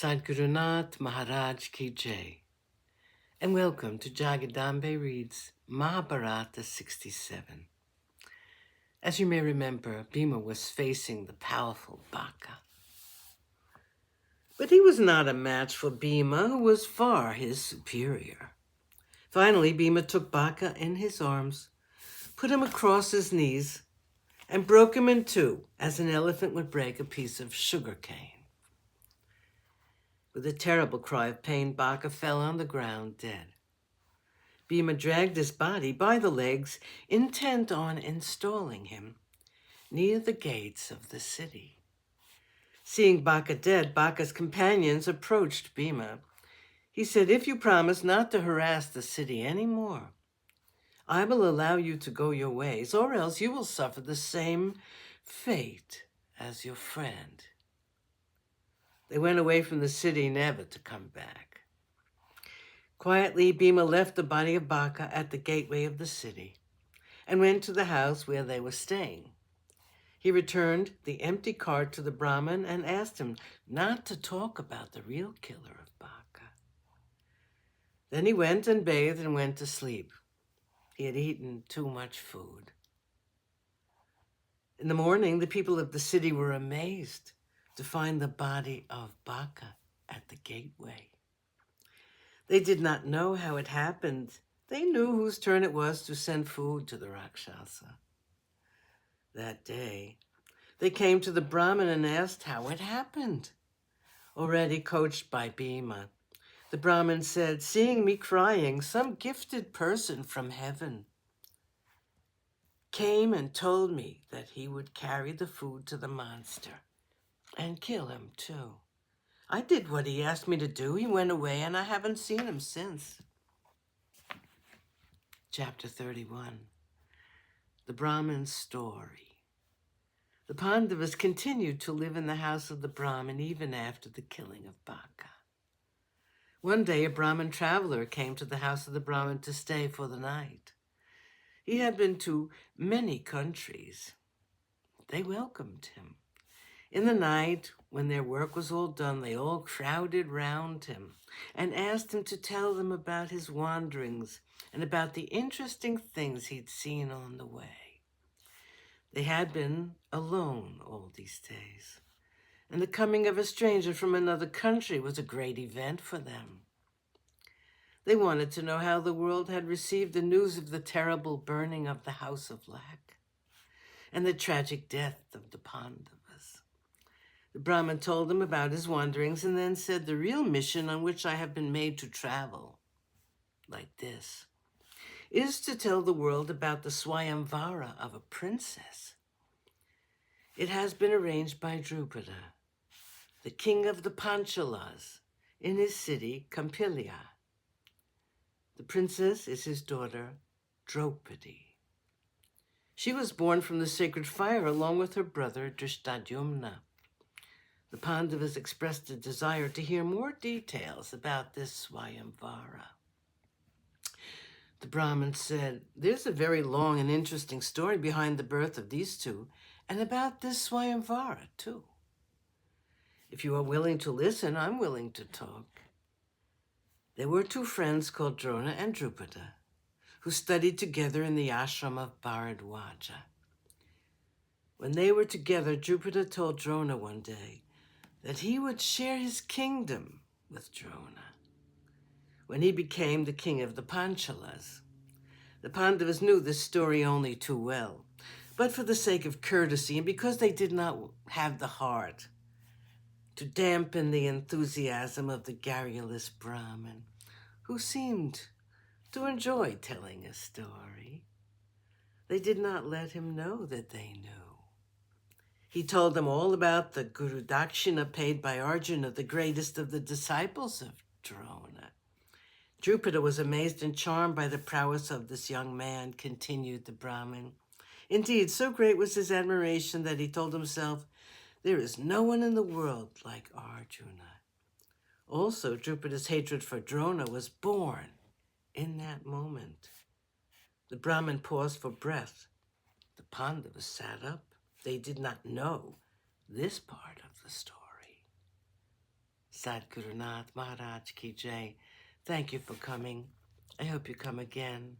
Sadgurunath Maharaj Ki Jai, and welcome to Jagadambe Reads Mahabharata 67. As you may remember, Bhima was facing the powerful Baka. But he was not a match for Bhima, who was far his superior. Finally, Bhima took Baka in his arms, put him across his knees, and broke him in two, as an elephant would break a piece of sugar cane. With a terrible cry of pain, Baka fell on the ground dead. Bhima dragged his body by the legs, intent on installing him near the gates of the city. Seeing Baka dead, Baka's companions approached Bhima. He said, "If you promise not to harass the city anymore, I will allow you to go your ways, or else you will suffer the same fate as your friend." They went away from the city, never to come back. Quietly, Bhima left the body of Baka at the gateway of the city and went to the house where they were staying. He returned the empty cart to the Brahmin and asked him not to talk about the real killer of Baka. Then he went and bathed and went to sleep. He had eaten too much food. In the morning, the people of the city were amazed to find the body of Baka at the gateway. They did not know how it happened. They knew whose turn it was to send food to the Rakshasa. That day, they came to the Brahmin and asked how it happened. Already coached by Bhima, the Brahmin said, "Seeing me crying, some gifted person from heaven came and told me that he would carry the food to the monster and kill him too. I did what he asked me to do. He went away and I haven't seen him since." Chapter 31, The Brahmin's Story. The Pandavas continued to live in the house of the Brahmin even after the killing of Baka. One day, a Brahmin traveler came to the house of the Brahmin to stay for the night. He had been to many countries. They welcomed him. In the night, when their work was all done, they all crowded round him and asked him to tell them about his wanderings and about the interesting things he'd seen on the way. They had been alone all these days, and the coming of a stranger from another country was a great event for them. They wanted to know how the world had received the news of the terrible burning of the House of Lac and the tragic death of the Pandavas. The Brahmin told them about his wanderings and then said, "The real mission on which I have been made to travel, like this, is to tell the world about the Swayamvara of a princess. It has been arranged by Drupada, the king of the Panchalas, in his city, Kampilia. The princess is his daughter, Draupadi. She was born from the sacred fire along with her brother, Drishtadyumna." The Pandavas expressed a desire to hear more details about this Swayamvara. The Brahmin said, "There's a very long and interesting story behind the birth of these two, and about this Swayamvara, too. If you are willing to listen, I'm willing to talk." There were two friends called Drona and Drupada, who studied together in the ashram of Bharadwaja. When they were together, Drupada told Drona one day that he would share his kingdom with Drona when he became the king of the Panchalas. The Pandavas knew this story only too well, but for the sake of courtesy and because they did not have the heart to dampen the enthusiasm of the garrulous Brahmin, who seemed to enjoy telling a story, they did not let him know that they knew. He told them all about the Guru Dakshina paid by Arjuna, the greatest of the disciples of Drona. Drupada was amazed and charmed by the prowess of this young man, continued the Brahmin. Indeed, so great was his admiration that he told himself, "There is no one in the world like Arjuna." Also, Drupada's hatred for Drona was born in that moment. The Brahmin paused for breath. The Pandavas sat up. They did not know this part of the story. Sadgurunath Maharaj Ki Jai. Thank you for coming. I hope you come again.